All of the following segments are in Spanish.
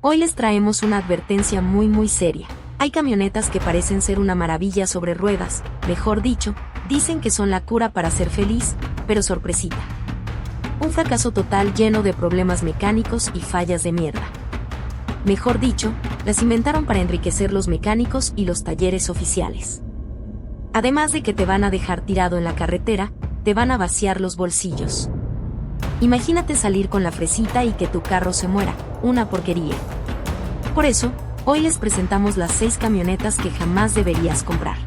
Hoy les traemos una advertencia muy seria. Hay camionetas que parecen ser una maravilla sobre ruedas, mejor dicho, dicen que son la cura para ser feliz, pero sorpresita. Un fracaso total lleno de problemas mecánicos y fallas de mierda. Mejor dicho, las inventaron para enriquecer los mecánicos y los talleres oficiales. Además de que te van a dejar tirado en la carretera, te van a vaciar los bolsillos. Imagínate salir con la fresita y que tu carro se muera, una porquería. Por eso, hoy les presentamos las 6 camionetas que jamás deberías comprar.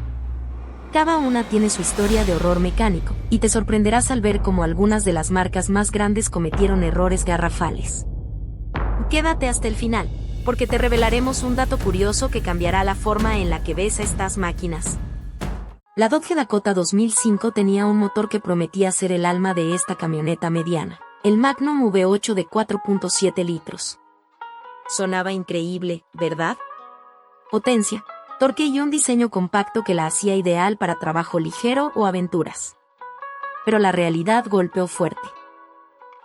Cada una tiene su historia de horror mecánico, y te sorprenderás al ver cómo algunas de las marcas más grandes cometieron errores garrafales. Quédate hasta el final, porque te revelaremos un dato curioso que cambiará la forma en la que ves a estas máquinas. La Dodge Dakota 2005 tenía un motor que prometía ser el alma de esta camioneta mediana, el Magnum V8 de 4.7 litros. Sonaba increíble, ¿verdad? Potencia, torque y un diseño compacto que la hacía ideal para trabajo ligero o aventuras. Pero la realidad golpeó fuerte.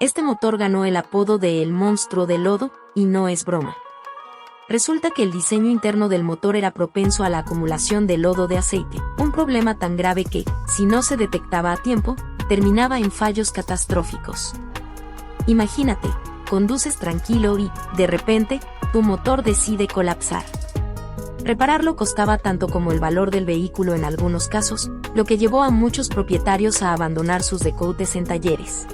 Este motor ganó el apodo de el monstruo de lodo, y no es broma. Resulta que el diseño interno del motor era propenso a la acumulación de lodo de aceite, un problema tan grave que, si no se detectaba a tiempo, terminaba en fallos catastróficos. Imagínate, conduces tranquilo y, de repente, tu motor decide colapsar. Repararlo costaba tanto como el valor del vehículo en algunos casos, lo que llevó a muchos propietarios a abandonar sus Dakotas en talleres.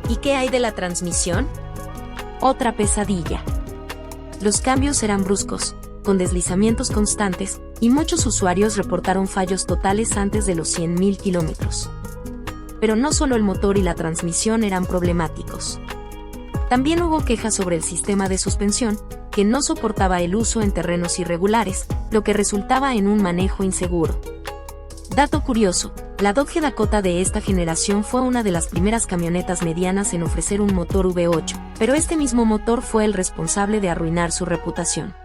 ¿Y qué hay de la transmisión? Otra pesadilla. Los cambios eran bruscos, con deslizamientos constantes, y muchos usuarios reportaron fallos totales antes de los 100.000 kilómetros. Pero no solo el motor y la transmisión eran problemáticos. También hubo quejas sobre el sistema de suspensión, que no soportaba el uso en terrenos irregulares, lo que resultaba en un manejo inseguro. Dato curioso, la Dodge Dakota de esta generación fue una de las primeras camionetas medianas en ofrecer un motor V8, pero este mismo motor fue el responsable de arruinar su reputación.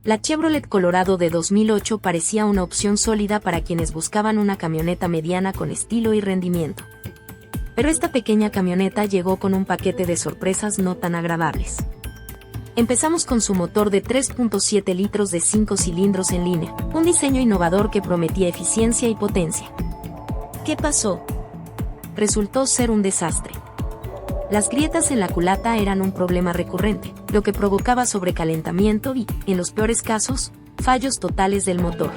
La Chevrolet Colorado de 2008 parecía una opción sólida para quienes buscaban una camioneta mediana con estilo y rendimiento. Pero esta pequeña camioneta llegó con un paquete de sorpresas no tan agradables. Empezamos con su motor de 3.7 litros de 5 cilindros en línea, un diseño innovador que prometía eficiencia y potencia. ¿Qué pasó? Resultó ser un desastre. Las grietas en la culata eran un problema recurrente, lo que provocaba sobrecalentamiento y, en los peores casos, fallos totales del motor.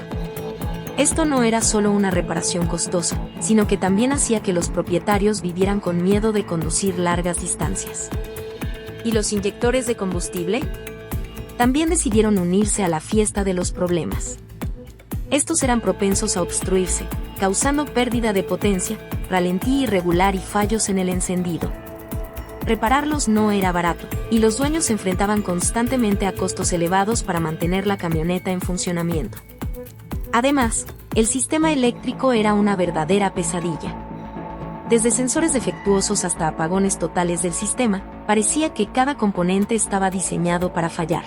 Esto no era solo una reparación costosa, sino que también hacía que los propietarios vivieran con miedo de conducir largas distancias. ¿Y los inyectores de combustible? También decidieron unirse a la fiesta de los problemas. Estos eran propensos a obstruirse, causando pérdida de potencia, ralentí irregular y fallos en el encendido. Repararlos no era barato, y los dueños se enfrentaban constantemente a costos elevados para mantener la camioneta en funcionamiento. Además, el sistema eléctrico era una verdadera pesadilla. Desde sensores defectuosos hasta apagones totales del sistema, parecía que cada componente estaba diseñado para fallar.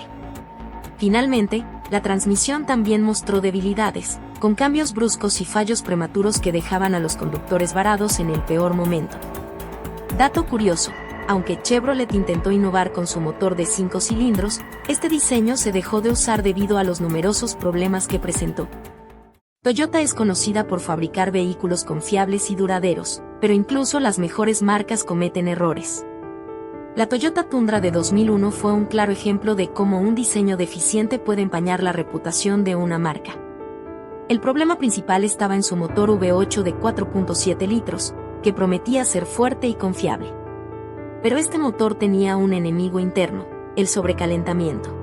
Finalmente, la transmisión también mostró debilidades, con cambios bruscos y fallos prematuros que dejaban a los conductores varados en el peor momento. Dato curioso, aunque Chevrolet intentó innovar con su motor de 5 cilindros, este diseño se dejó de usar debido a los numerosos problemas que presentó. Toyota es conocida por fabricar vehículos confiables y duraderos, pero incluso las mejores marcas cometen errores. La Toyota Tundra de 2001 fue un claro ejemplo de cómo un diseño deficiente puede empañar la reputación de una marca. El problema principal estaba en su motor V8 de 4.7 litros, que prometía ser fuerte y confiable. Pero este motor tenía un enemigo interno, el sobrecalentamiento.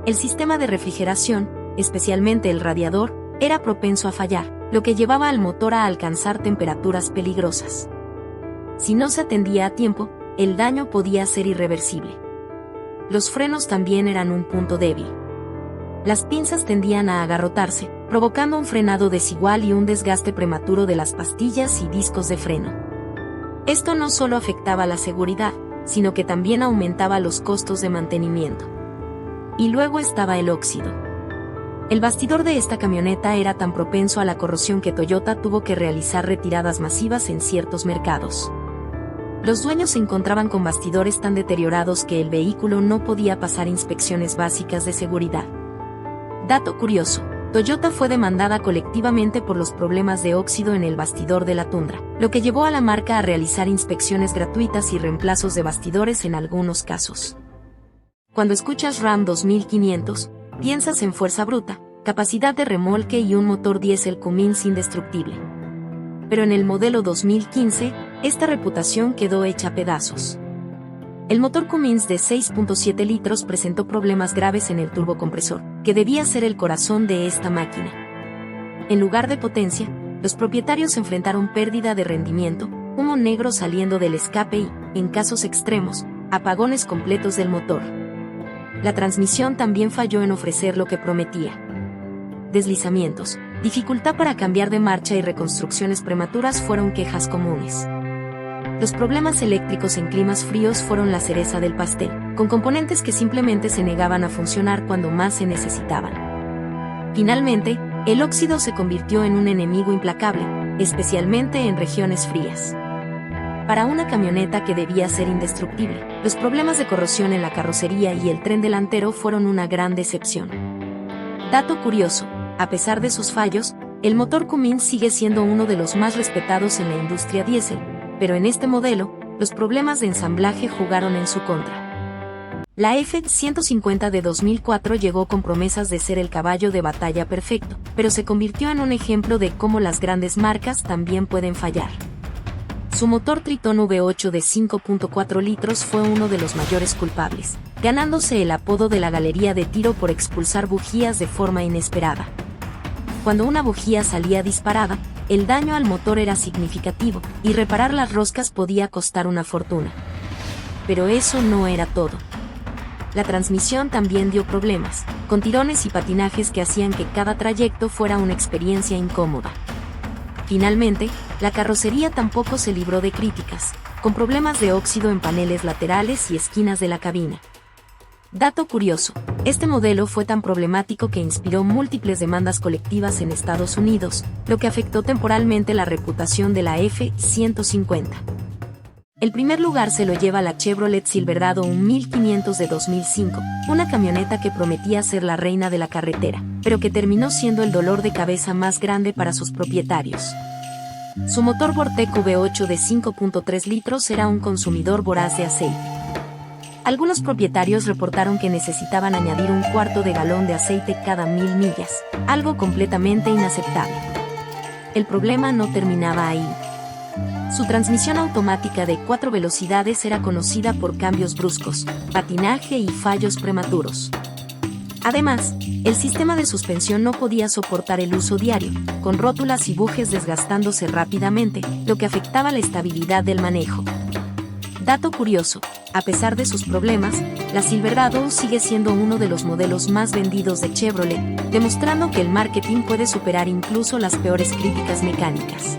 El sistema de refrigeración, especialmente el radiador, era propenso a fallar, lo que llevaba al motor a alcanzar temperaturas peligrosas. Si no se atendía a tiempo, el daño podía ser irreversible. Los frenos también eran un punto débil. Las pinzas tendían a agarrotarse, provocando un frenado desigual y un desgaste prematuro de las pastillas y discos de freno. Esto no solo afectaba la seguridad, sino que también aumentaba los costos de mantenimiento. Y luego estaba el óxido. El bastidor de esta camioneta era tan propenso a la corrosión que Toyota tuvo que realizar retiradas masivas en ciertos mercados. Los dueños se encontraban con bastidores tan deteriorados que el vehículo no podía pasar inspecciones básicas de seguridad. Dato curioso: Toyota fue demandada colectivamente por los problemas de óxido en el bastidor de la Tundra, lo que llevó a la marca a realizar inspecciones gratuitas y reemplazos de bastidores en algunos casos. Cuando escuchas Ram 2500, piensas en fuerza bruta, capacidad de remolque y un motor diésel Cummins indestructible. Pero en el modelo 2015, esta reputación quedó hecha pedazos. El motor Cummins de 6.7 litros presentó problemas graves en el turbocompresor, que debía ser el corazón de esta máquina. En lugar de potencia, los propietarios enfrentaron pérdida de rendimiento, humo negro saliendo del escape y, en casos extremos, apagones completos del motor. La transmisión también falló en ofrecer lo que prometía. Deslizamientos, dificultad para cambiar de marcha y reconstrucciones prematuras fueron quejas comunes. Los problemas eléctricos en climas fríos fueron la cereza del pastel, con componentes que simplemente se negaban a funcionar cuando más se necesitaban. Finalmente, el óxido se convirtió en un enemigo implacable, especialmente en regiones frías. Para una camioneta que debía ser indestructible, los problemas de corrosión en la carrocería y el tren delantero fueron una gran decepción. Dato curioso: a pesar de sus fallos, el motor Cummins sigue siendo uno de los más respetados en la industria diésel, pero en este modelo, los problemas de ensamblaje jugaron en su contra. La F-150 de 2004 llegó con promesas de ser el caballo de batalla perfecto, pero se convirtió en un ejemplo de cómo las grandes marcas también pueden fallar. Su motor Triton V8 de 5.4 litros fue uno de los mayores culpables, ganándose el apodo de la galería de tiro por expulsar bujías de forma inesperada. Cuando una bujía salía disparada, el daño al motor era significativo, y reparar las roscas podía costar una fortuna. Pero eso no era todo. La transmisión también dio problemas, con tirones y patinajes que hacían que cada trayecto fuera una experiencia incómoda. Finalmente, la carrocería tampoco se libró de críticas, con problemas de óxido en paneles laterales y esquinas de la cabina. Dato curioso: este modelo fue tan problemático que inspiró múltiples demandas colectivas en Estados Unidos, lo que afectó temporalmente la reputación de la F-150. El primer lugar se lo lleva la Chevrolet Silverado 1500 de 2005, una camioneta que prometía ser la reina de la carretera, pero que terminó siendo el dolor de cabeza más grande para sus propietarios. Su motor Vortec V8 de 5.3 litros era un consumidor voraz de aceite. Algunos propietarios reportaron que necesitaban añadir 1/4 de galón de aceite cada 1000 millas, algo completamente inaceptable. El problema no terminaba ahí. Su transmisión automática de 4 velocidades era conocida por cambios bruscos, patinaje y fallos prematuros. Además, el sistema de suspensión no podía soportar el uso diario, con rótulas y bujes desgastándose rápidamente, lo que afectaba la estabilidad del manejo. Dato curioso: a pesar de sus problemas, la Silverado sigue siendo uno de los modelos más vendidos de Chevrolet, demostrando que el marketing puede superar incluso las peores críticas mecánicas.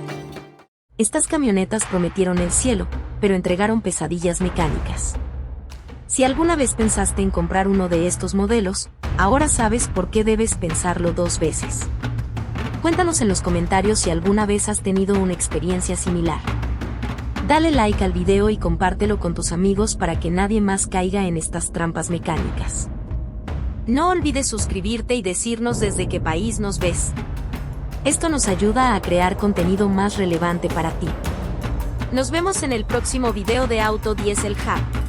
Estas camionetas prometieron el cielo, pero entregaron pesadillas mecánicas. Si alguna vez pensaste en comprar uno de estos modelos, ahora sabes por qué debes pensarlo 2 veces. Cuéntanos en los comentarios si alguna vez has tenido una experiencia similar. Dale like al video y compártelo con tus amigos para que nadie más caiga en estas trampas mecánicas. No olvides suscribirte y decirnos desde qué país nos ves. Esto nos ayuda a crear contenido más relevante para ti. Nos vemos en el próximo video de Auto Diesel Hub.